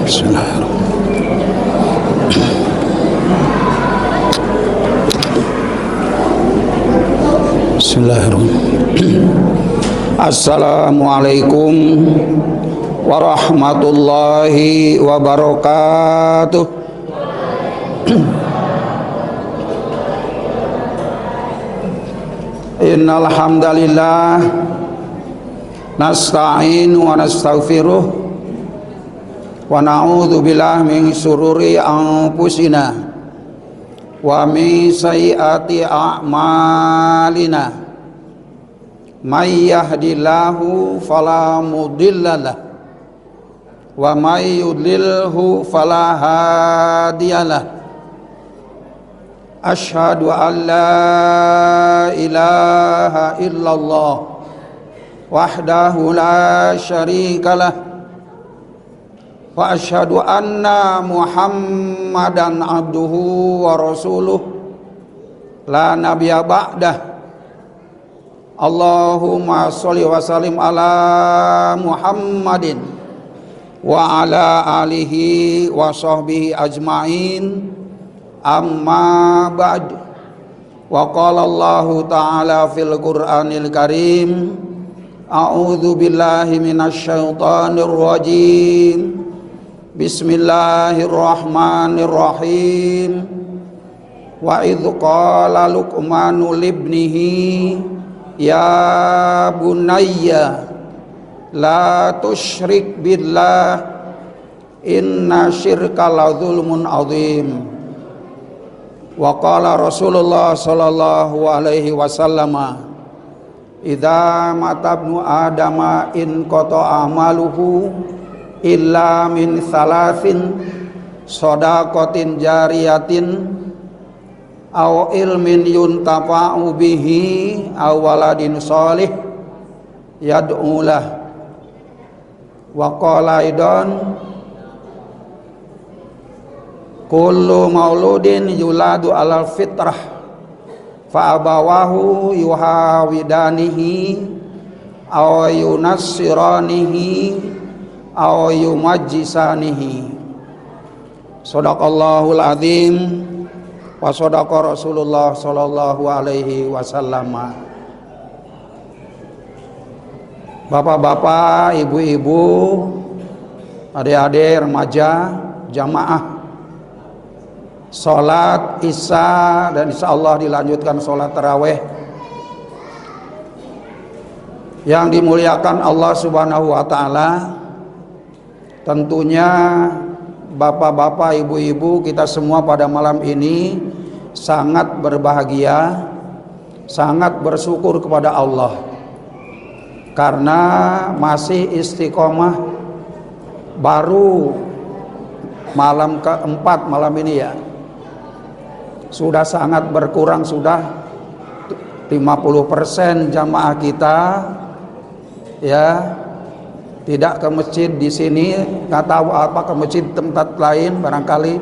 Bismillahirrahmanirrahim. Assalamualaikum warahmatullahi wabarakatuh. Innal hamdalillah nasta'inu wa nastaghfiruh wa na'udzu billahi min syururi anfusina wa min sayyiati a'malina. May yahdihillahu fala mudhillalah wa may yudlilhu fala hadiyalah. Asyhadu an la ilaha illallah wahdahu la syarikalah wa asyhadu anna Muhammadan abduhu wa rasuluh la nabiyya ba'dah. Allahumma sholli wa sallim ala Muhammadin wa ala alihi wa sahbihi ajma'in. Amma ba'd. Wa qala Allahu ta'ala fil Qur'anil Karim, a'udzu billahi minasy syaithanir rajim. Bismillahirrahmanirrahim. Wa idz qala Luqmanu libnihi ya bunayya la tusyrik billah inna syirka la dzulmun adzim. Wa qala Rasulullah sallallahu alaihi wasallam, idza matabnu adama in qata amaluhu illa min salasin shadaqatin jariyatin aw ilmin yuntafa'u bihi aw waladin shalih yad'u lah. Wa qala aidan kullu mauludin yuladu alal fitrah fa abawahu yuhawidanihi aw yunassiranihi aw yumajjisanihi. Shadaqallahul azim wa shadaqa Rasulullah sallallahu alaihi wasallam. Bapak-bapak, ibu-ibu, adik-adik, remaja, jamaah sholat isya dan insya Allah dilanjutkan sholat taraweh yang dimuliakan Allah subhanahu wa ta'ala. Tentunya bapak-bapak, ibu-ibu, kita semua pada malam ini sangat berbahagia, sangat bersyukur kepada Allah karena masih istiqomah baru malam keempat malam ini ya. Sudah sangat berkurang, sudah 50% jamaah kita ya tidak ke masjid di sini, nggak tahu apa ke masjid tempat lain barangkali.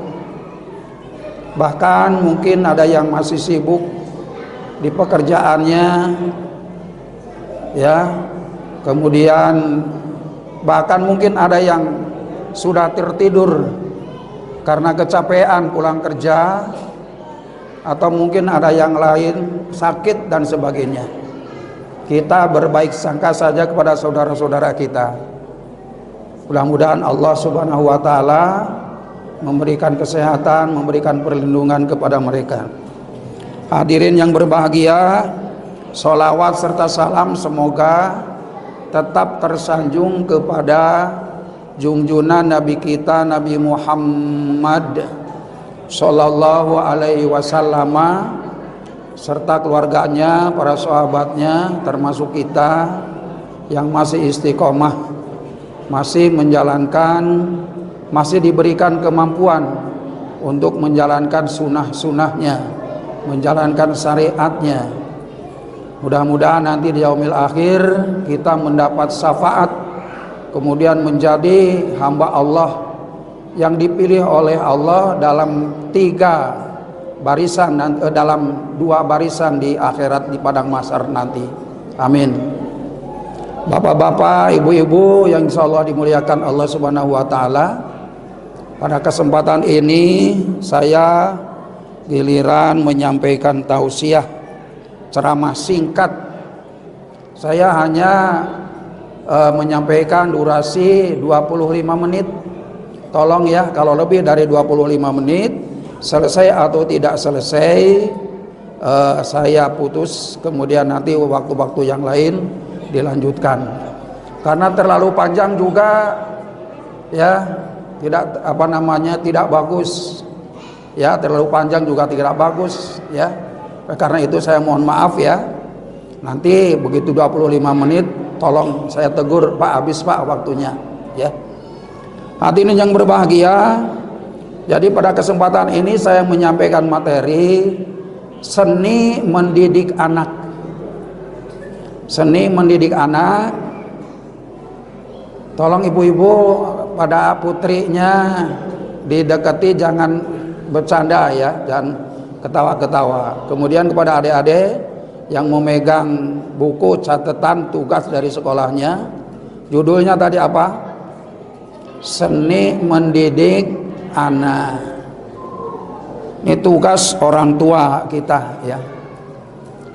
Bahkan mungkin ada yang masih sibuk di pekerjaannya ya. Kemudian bahkan mungkin ada yang sudah tertidur karena kecapean pulang kerja, atau mungkin ada yang lain sakit dan sebagainya. Kita berbaik sangka saja kepada saudara-saudara kita. Mudah-mudahan Allah subhanahu wa ta'ala memberikan kesehatan, memberikan perlindungan kepada mereka. Hadirin yang berbahagia, sholawat serta salam semoga tetap tersanjung kepada junjungan Nabi kita, Nabi Muhammad sallallahu alaihi wasallam serta keluarganya, para sahabatnya, termasuk kita yang masih istiqomah, masih menjalankan, masih diberikan kemampuan untuk menjalankan sunnah-sunnahnya, menjalankan syariatnya. Mudah-mudahan nanti di yaumil akhir kita mendapat syafaat, kemudian menjadi hamba Allah yang dipilih oleh Allah dalam 3 barisan, dalam 2 barisan di akhirat di padang mahsyar nanti. Amin. Bapak-bapak, ibu-ibu yang insyaallah dimuliakan Allah subhanahu wa ta'ala, Pada kesempatan ini saya giliran menyampaikan tausiah ceramah singkat. Saya hanya menyampaikan durasi 25 menit. Tolong ya, kalau lebih dari 25 menit selesai atau tidak selesai saya putus, kemudian nanti waktu-waktu yang lain dilanjutkan. Karena terlalu panjang juga ya, tidak bagus ya, terlalu panjang juga tidak bagus ya. Karena itu saya mohon maaf ya, nanti begitu 25 menit tolong saya tegur, Pak, habis Pak waktunya ya. Hadirin yang berbahagia, jadi pada kesempatan ini saya menyampaikan materi seni mendidik anak. Seni mendidik anak. Tolong ibu-ibu pada putrinya didekati, jangan bercanda ya, jangan ketawa-ketawa. Kemudian kepada adik-adik yang memegang buku catatan tugas dari sekolahnya, judulnya tadi apa? Seni mendidik anak. Ini tugas orang tua kita ya.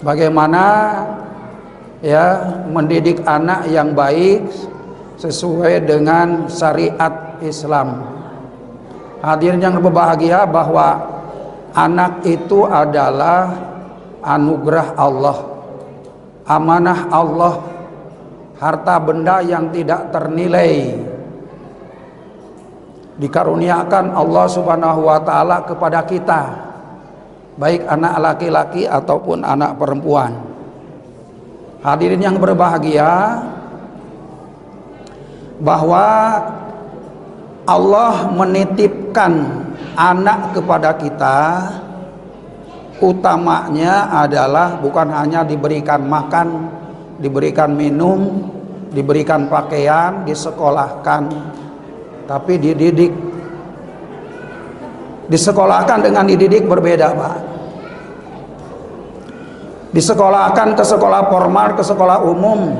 Bagaimana ya mendidik anak yang baik sesuai dengan syariat Islam. Hadirin yang berbahagia, bahwa anak itu adalah anugerah Allah, amanah Allah, harta benda yang tidak ternilai, dikaruniakan Allah Subhanahu wa taala kepada kita, baik anak laki-laki ataupun anak perempuan. Hadirin yang berbahagia, bahwa Allah menitipkan anak kepada kita, utamanya adalah bukan hanya diberikan makan, diberikan minum, diberikan pakaian, disekolahkan, tapi dididik. Disekolahkan dengan dididik berbeda, Pak. Disekolahkan ke sekolah formal, ke sekolah umum,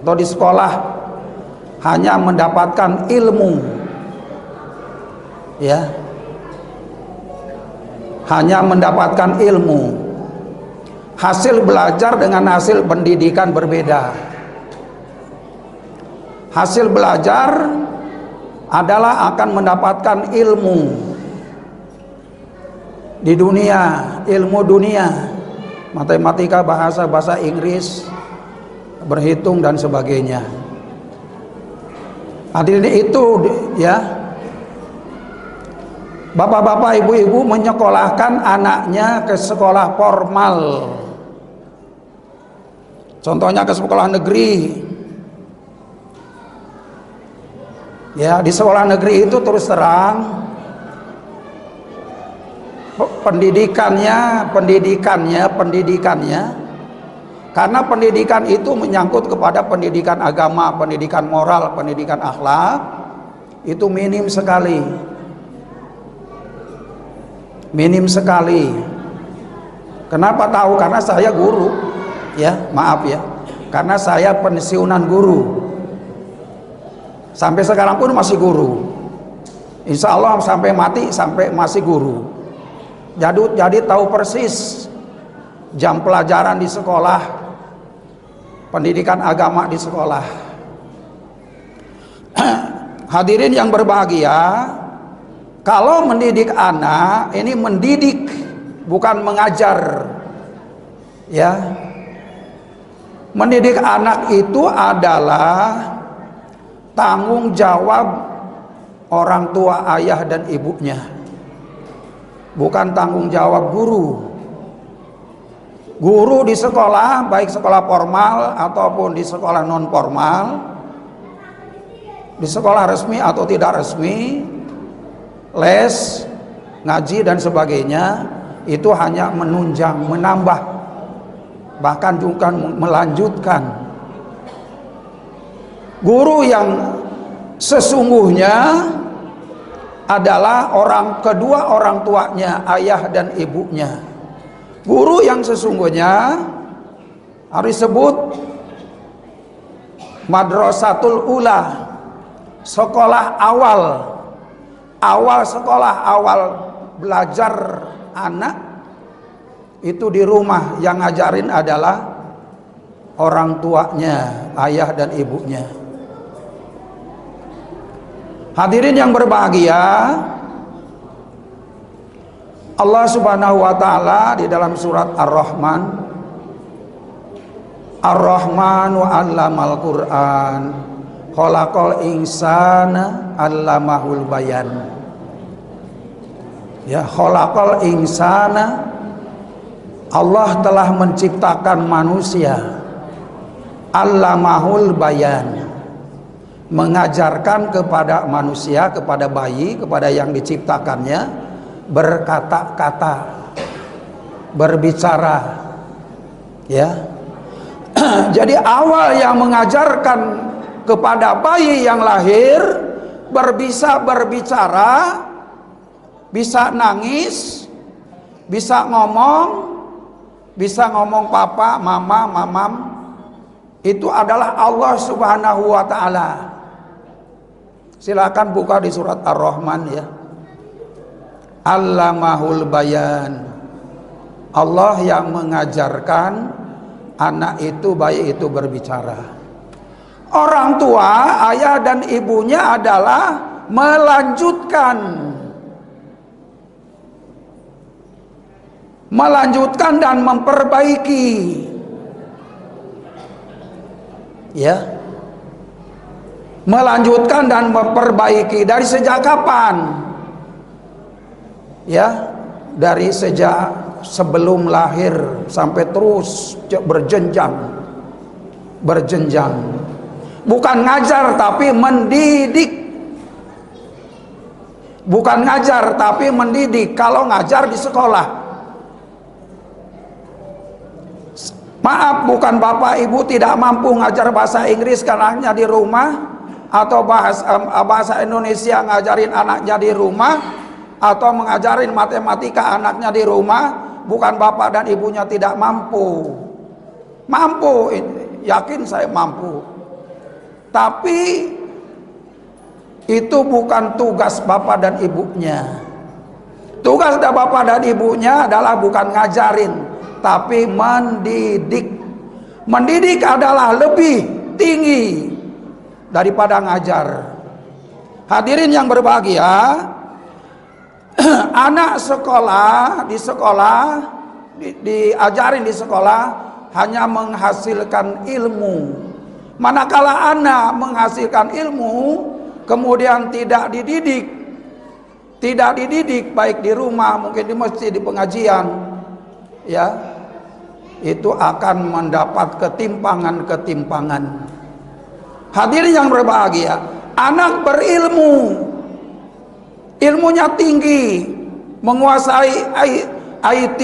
atau di sekolah hanya mendapatkan ilmu ya, hanya mendapatkan ilmu. Hasil belajar dengan hasil pendidikan berbeda. Hasil belajar adalah akan mendapatkan ilmu di dunia, ilmu dunia, matematika, bahasa Inggris, berhitung dan sebagainya. Hadirin itu ya, bapak-bapak, ibu-ibu menyekolahkan anaknya ke sekolah formal, contohnya ke sekolah negeri ya. Di sekolah negeri itu terus terang pendidikannya, karena pendidikan itu menyangkut kepada pendidikan agama, pendidikan moral, pendidikan akhlak, itu minim sekali. Minim sekali. Kenapa tahu? Karena saya guru. Ya, maaf ya. Karena saya pensiunan guru. Sampai sekarang pun masih guru. Insya Allah sampai mati, sampai masih guru. Jadi tahu persis jam pelajaran di sekolah, pendidikan agama di sekolah. Hadirin yang berbahagia, kalau mendidik anak, ini mendidik bukan mengajar ya. Mendidik anak itu adalah tanggung jawab orang tua, ayah dan ibunya, bukan tanggung jawab guru. Guru di sekolah, baik sekolah formal ataupun di sekolah non formal, di sekolah resmi atau tidak resmi, les, ngaji dan sebagainya, itu hanya menunjang, menambah, bahkan juga melanjutkan. Guru yang sesungguhnya adalah kedua orang tuanya, ayah dan ibunya. Guru yang sesungguhnya harus disebut madrasatul ula, sekolah awal awal sekolah, awal belajar anak itu di rumah, yang ngajarin adalah orang tuanya, ayah dan ibunya. Hadirin yang berbahagia, Allah Subhanahu wa taala di dalam surat Ar-Rahman, Ar-Rahman wa 'allamal Qur'an, khalaqal insana 'allamahul bayan. Ya, khalaqal insana, Allah telah menciptakan manusia, 'allamahul bayan, mengajarkan kepada manusia, kepada bayi, kepada yang diciptakannya, berkata-kata, berbicara. Ya. Jadi awal yang mengajarkan kepada bayi yang lahir bisa berbicara, bisa nangis, bisa ngomong papa, mama, mamam, itu adalah Allah Subhanahu wa taala. Silakan buka di surat Ar-Rahman ya. Allamahul bayan. Allah yang mengajarkan anak itu, bayi itu berbicara. Orang tua, ayah dan ibunya adalah melanjutkan dan memperbaiki. Ya. Melanjutkan dan memperbaiki dari sejak kapan? Ya, dari sejak sebelum lahir sampai terus berjenjang. Bukan ngajar tapi mendidik. Bukan ngajar tapi mendidik. Kalau ngajar di sekolah, maaf, bukan bapak ibu tidak mampu ngajar bahasa Inggris karena anaknya di rumah, atau bahasa Indonesia ngajarin anaknya di rumah, atau mengajarin matematika anaknya di rumah. Bukan bapak dan ibunya tidak mampu. Mampu, yakin saya mampu. Tapi itu bukan tugas bapak dan ibunya. Tugas bapak dan ibunya adalah bukan ngajarin, tapi mendidik. Mendidik adalah lebih tinggi daripada ngajar. Hadirin yang berbahagia, anak sekolah diajarin di sekolah hanya menghasilkan ilmu. Manakala anak menghasilkan ilmu kemudian tidak dididik baik di rumah, mungkin di masjid, di pengajian, ya, itu akan mendapat ketimpangan. Hadirin yang berbahagia, anak berilmu, ilmunya tinggi, menguasai IT,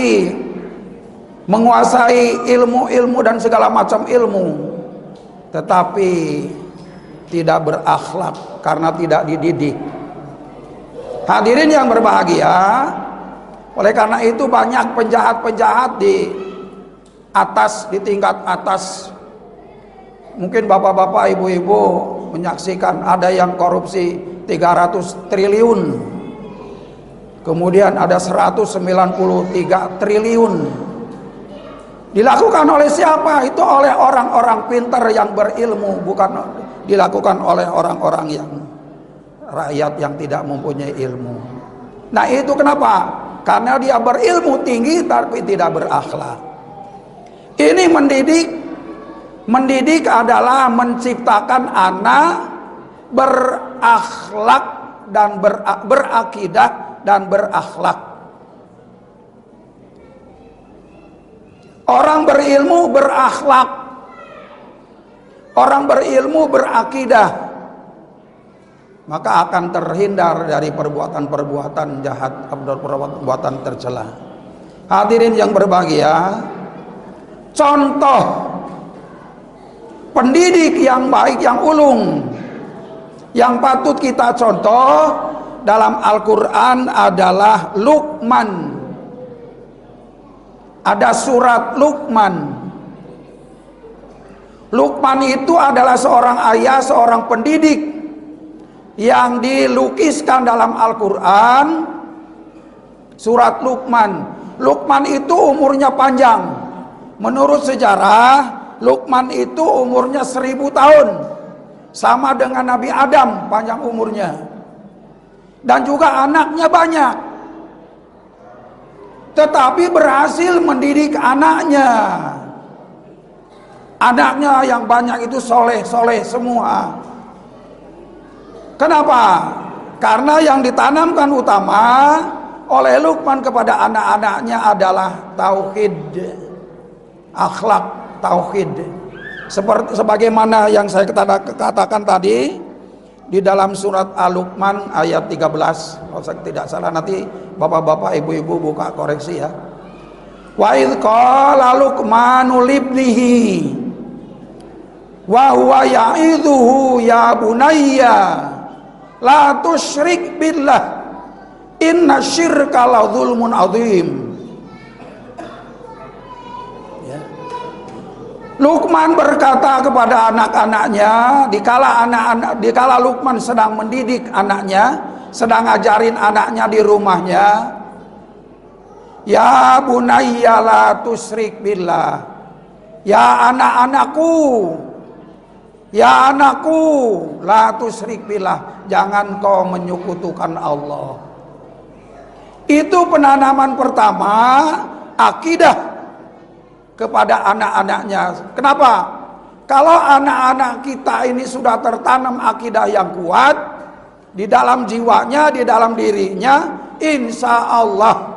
menguasai ilmu dan segala macam ilmu, tetapi tidak berakhlak karena tidak dididik. Hadirin yang berbahagia, oleh karena itu banyak penjahat-penjahat di tingkat atas. Mungkin bapak-bapak, ibu-ibu menyaksikan ada yang korupsi 300 triliun. Kemudian ada 193 triliun. Dilakukan oleh siapa? Itu oleh orang-orang pintar yang berilmu, bukan dilakukan oleh orang-orang yang rakyat yang tidak mempunyai ilmu. Nah, itu kenapa? Karena dia berilmu tinggi tapi tidak berakhlak. Ini mendidik adalah menciptakan anak berakhlak dan berakidah dan berakhlak. Orang berilmu berakhlak, orang berilmu berakidah, maka akan terhindar dari perbuatan-perbuatan jahat, perbuatan tercela. Hadirin yang berbahagia, contoh pendidik yang baik, yang ulung, yang patut kita contoh dalam Al-Quran adalah Luqman. Ada surat Luqman. Luqman itu adalah seorang ayah, seorang pendidik yang dilukiskan dalam Al-Quran, surat Luqman. Luqman itu umurnya panjang. Menurut sejarah, Luqman itu umurnya 1000 tahun, sama dengan Nabi Adam panjang umurnya. Dan juga anaknya banyak, tetapi berhasil mendidik anaknya. Anaknya yang banyak itu soleh-soleh semua. Kenapa? Karena yang ditanamkan utama oleh Luqman kepada anak-anaknya adalah tauhid, akhlak tauhid. Seperti sebagaimana yang saya katakan tadi di dalam surat Al-Luqman ayat 13. Kalau saya tidak salah, nanti bapak-bapak, ibu-ibu buka koreksi ya. Wa idz qala Luqmanu libnihi wa huwa ya'idhuhu ya bunayya la tusyrik billah inna syirka la dzulmun adzim. Ya. Luqman berkata kepada anak-anaknya, dikala Luqman sedang mendidik anaknya, sedang ngajarin anaknya di rumahnya, ya bunayya la tusyrik billah, ya anak-anakku, ya anakku, la tusyrik billah, jangan kau menyekutukan Allah. Itu penanaman pertama akidah kepada anak-anaknya. Kenapa? Kalau anak-anak kita ini sudah tertanam akidah yang kuat di dalam jiwanya, di dalam dirinya, insya Allah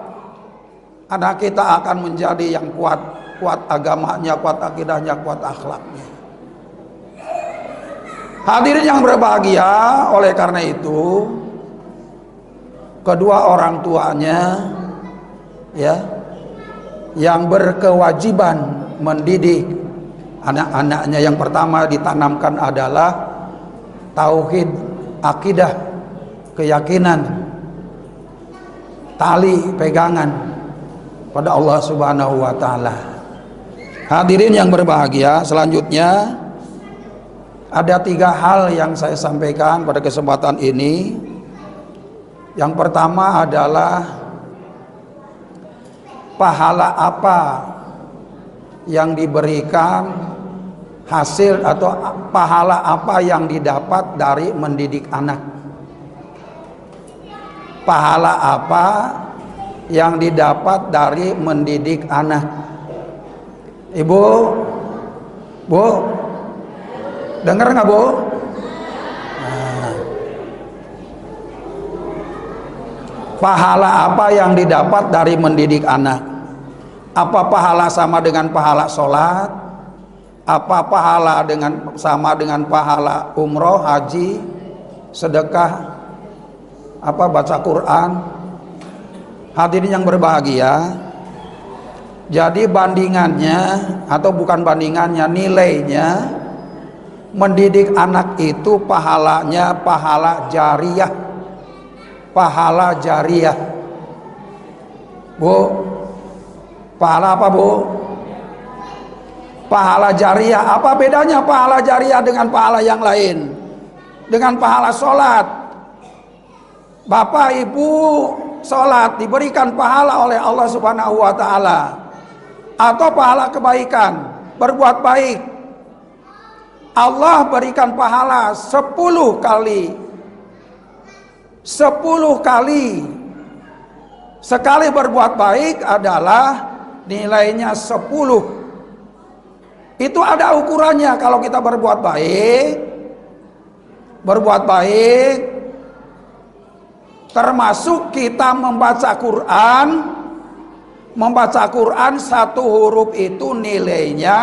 anak kita akan menjadi yang kuat, kuat agamanya, kuat akidahnya, kuat akhlaknya. Hadirin yang berbahagia, oleh karena itu kedua orang tuanya ya yang berkewajiban mendidik anak-anaknya, yang pertama ditanamkan adalah tauhid, akidah, keyakinan, tali pegangan pada Allah Subhanahu wa taala. Hadirin yang berbahagia, selanjutnya ada 3 hal yang saya sampaikan pada kesempatan ini. Yang pertama adalah pahala apa yang diberikan, hasil atau pahala apa yang didapat dari mendidik anak. Pahala apa yang didapat dari mendidik anak. Ibu, Bu, dengar nggak Bu? Pahala apa yang didapat dari mendidik anak? Apa pahala sama dengan pahala sholat? Apa pahala sama dengan pahala umroh, haji, sedekah, apa baca Quran? Hadirin yang berbahagia, jadi bandingannya atau bukan bandingannya, nilainya mendidik anak itu pahalanya pahala jariyah. Pahala jariyah. Bu, pahala apa Bu? Pahala jariyah. Apa bedanya pahala jariyah dengan pahala yang lain? Dengan pahala sholat. Bapak ibu sholat diberikan pahala oleh Allah Subhanahu wa ta'ala, atau pahala kebaikan, berbuat baik, Allah berikan pahala 10 kali. 10 kali. Sekali berbuat baik adalah nilainya 10. Itu ada ukurannya. Kalau kita berbuat baik termasuk kita membaca Quran 1 huruf itu nilainya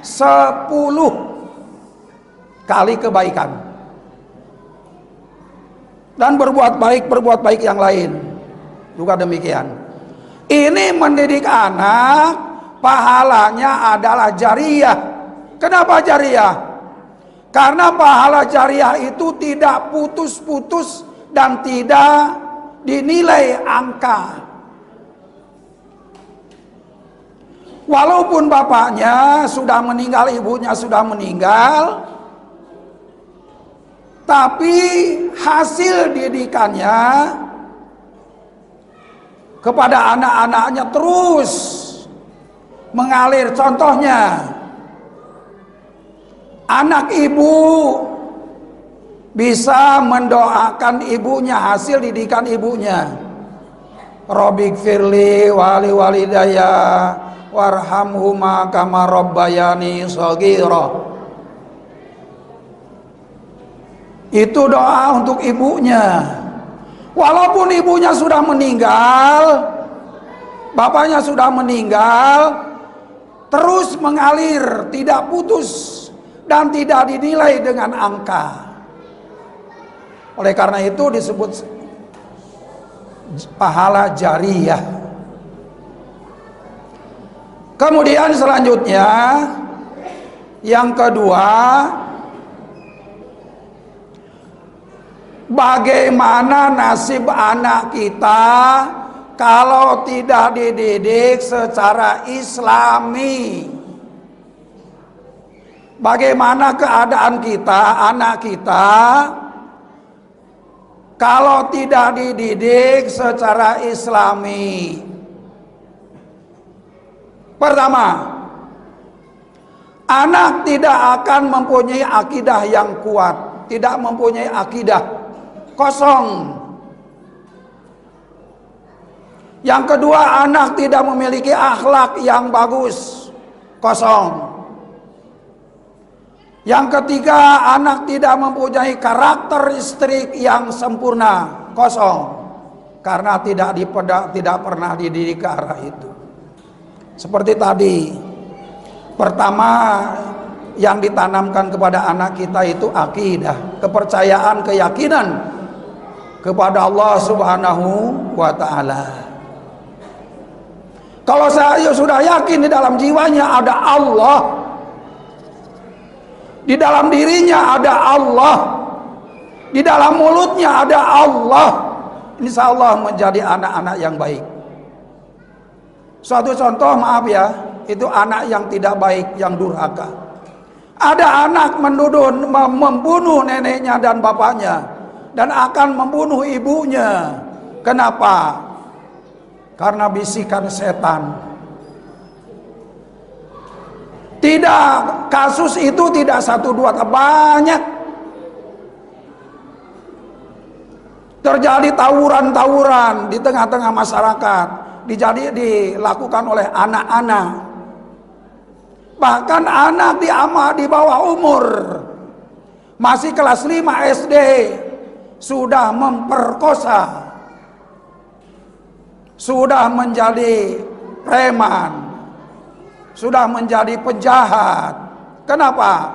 10 kali kebaikan. Dan berbuat baik yang lain juga demikian. Ini mendidik anak, pahalanya adalah jariyah. Kenapa jariyah? Karena pahala jariyah itu tidak putus-putus dan tidak dinilai angka. Walaupun bapaknya sudah meninggal, ibunya sudah meninggal, tapi hasil didikannya kepada anak-anaknya terus mengalir. Contohnya, anak ibu bisa mendoakan ibunya, hasil didikan ibunya. Robbik firli wali walidaya warhamhuma kama rabbayani shaghira. Itu doa untuk ibunya. Walaupun ibunya sudah meninggal, bapaknya sudah meninggal, terus mengalir, tidak putus dan tidak dinilai dengan angka. Oleh karena itu disebut pahala jariyah. Kemudian selanjutnya, yang kedua, bagaimana nasib anak kita kalau tidak dididik secara islami? Bagaimana keadaan kita, anak kita, kalau tidak dididik secara islami? Pertama, anak tidak akan mempunyai akidah yang kuat, tidak mempunyai akidah, kosong. Yang kedua, anak tidak memiliki akhlak yang bagus, kosong. Yang ketiga, anak tidak mempunyai karakteristik yang sempurna, kosong. Karena tidak pernah dididik ke arah itu. Seperti tadi, pertama yang ditanamkan kepada anak kita itu akidah, kepercayaan, keyakinan kepada Allah Subhanahu wa ta'ala. Kalau saya sudah yakin di dalam jiwanya ada Allah, di dalam dirinya ada Allah, di dalam mulutnya ada Allah, insya Allah menjadi anak-anak yang baik. Suatu contoh, maaf ya, itu anak yang tidak baik, yang durhaka. Ada anak membunuh neneknya dan bapaknya, dan akan membunuh ibunya. Kenapa? Karena bisikan setan. Tidak, kasus itu tidak satu dua, banyak. Terjadi tawuran-tawuran di tengah-tengah masyarakat, dilakukan oleh anak-anak. Bahkan anak di bawah umur, masih kelas 5 SD, sudah memperkosa, sudah menjadi preman, sudah menjadi penjahat. Kenapa?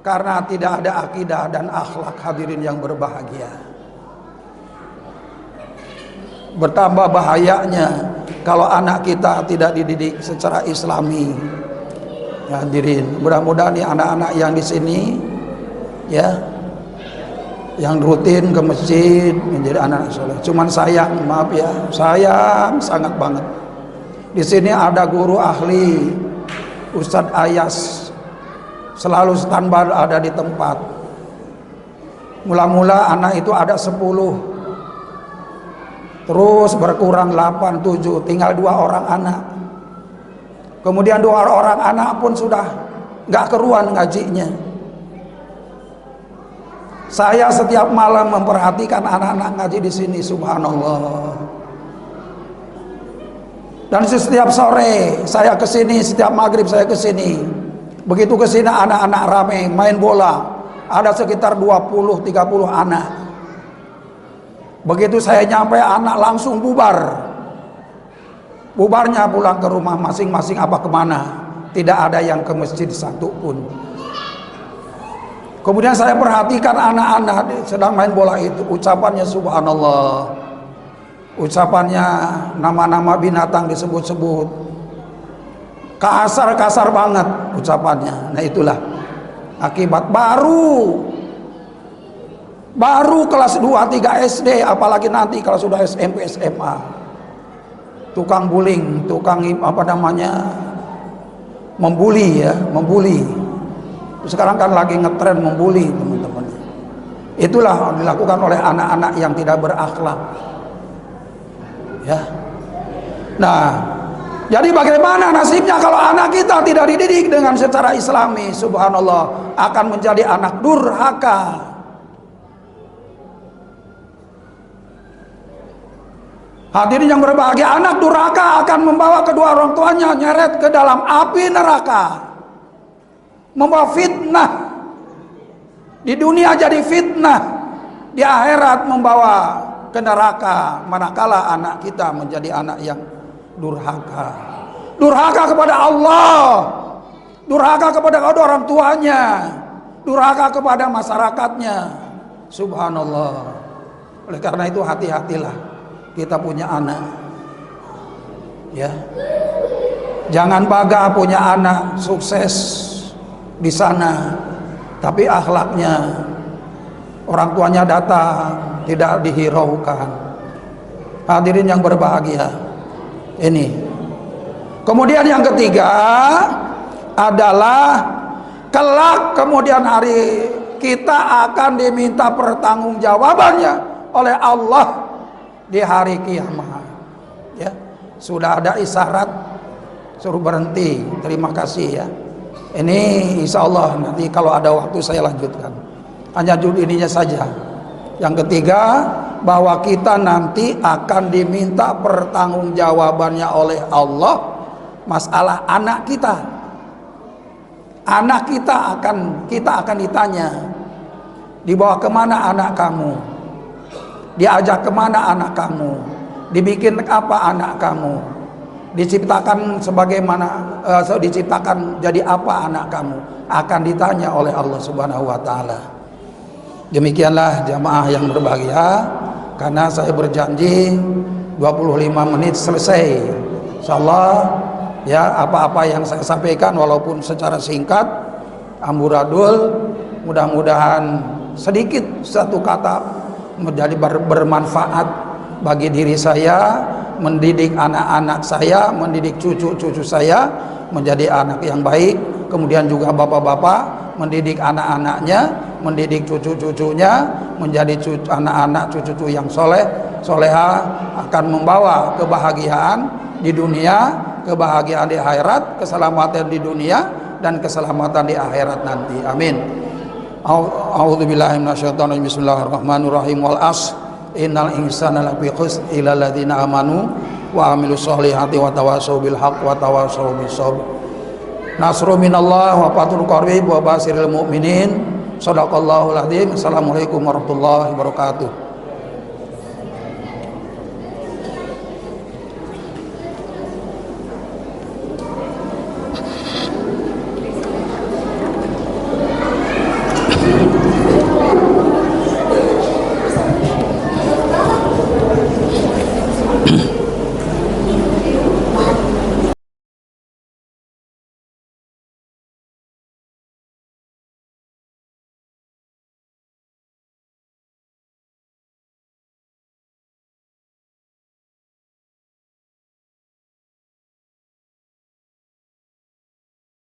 Karena tidak ada akidah dan akhlak, hadirin yang berbahagia. Bertambah bahayanya kalau anak kita tidak dididik secara islami. Ya, hadirin, mudah-mudahan nih anak-anak yang di sini, ya, yang rutin ke masjid menjadi anak soleh. Cuman sayang, maaf ya, sayang sangat banget. Di sini ada guru ahli, Ustadz Ayas, selalu standby ada di tempat. Mula-mula anak itu ada 10, terus berkurang 8, 7, tinggal 2 orang anak. Kemudian 2 orang anak pun sudah nggak keruan ngajinya. Saya setiap malam memperhatikan anak-anak ngaji di sini, subhanallah. Dan setiap sore saya ke sini, setiap maghrib saya ke sini. Begitu ke sini anak-anak ramai main bola. Ada sekitar 20-30 anak. Begitu saya nyampe, anak langsung bubar. Bubarnya pulang ke rumah masing-masing, apa kemana. Tidak ada yang ke masjid satu pun. Kemudian saya perhatikan anak-anak sedang main bola itu, ucapannya subhanallah, ucapannya nama-nama binatang disebut-sebut, kasar-kasar banget ucapannya. Nah itulah akibat baru kelas 2-3 SD, apalagi nanti kalau sudah SMP SMA, tukang bullying, tukang membuli ya, membuli. Sekarang kan lagi ngetren membuli teman-teman. Itulah dilakukan oleh anak-anak yang tidak berakhlak. Ya. Nah, jadi bagaimana nasibnya kalau anak kita tidak dididik dengan secara Islami? Subhanallah, akan menjadi anak durhaka. Hadirin yang berbahagia, anak durhaka akan membawa kedua orang tuanya nyeret ke dalam api neraka, membawa fitnah. Di dunia jadi fitnah, di akhirat membawa ke neraka, manakala anak kita menjadi anak yang durhaka. Durhaka kepada Allah, durhaka kepada kedua orang tuanya, durhaka kepada masyarakatnya. Subhanallah. Oleh karena itu hati-hatilah kita punya anak, ya. Jangan bangga punya anak sukses di sana, tapi akhlaknya orang tuanya datang tidak dihiraukan. Hadirin yang berbahagia, ini. Kemudian yang ketiga adalah kelak kemudian hari kita akan diminta pertanggungjawabannya oleh Allah di hari kiamat. Ya, sudah ada isyarat suruh berhenti. Terima kasih ya. Ini insya Allah nanti kalau ada waktu saya lanjutkan. Hanya judul ininya saja. Yang ketiga, bahwa kita nanti akan diminta pertanggungjawabannya oleh Allah masalah anak kita. Anak kita akan ditanya, dibawa kemana anak kamu? Diajak kemana anak kamu? Dibikin apa anak kamu? Diciptakan sebagaimana diciptakan jadi apa anak kamu? Akan ditanya oleh Allah Subhanahu wa taala. Demikianlah jamaah yang berbahagia, karena saya berjanji 25 menit selesai. Insyaallah ya, apa-apa yang saya sampaikan walaupun secara singkat amburadul, mudah-mudahan sedikit satu kata menjadi bermanfaat bagi diri saya, mendidik anak-anak saya, mendidik cucu-cucu saya menjadi anak yang baik. Kemudian juga bapak-bapak mendidik anak-anaknya, mendidik cucu-cucunya menjadi anak-anak cucu-cucu yang soleh, soleha, akan membawa kebahagiaan di dunia, kebahagiaan di akhirat, keselamatan di dunia dan keselamatan di akhirat nanti. Amin. A'udzubillahi minasyaitonir rajim. Bismillahirrahmanirrahim. Wal asr innal insana lafi khusr illa alladziina amanu wa 'amilus sholihati wa tawassaw bil haqq wa tawassaw bis sabr. Nasrun minallah wa fathun qarib wa basyiril mu'minin. Shadaqallahul adzim. Assalamualaikum warahmatullahi wabarakatuh.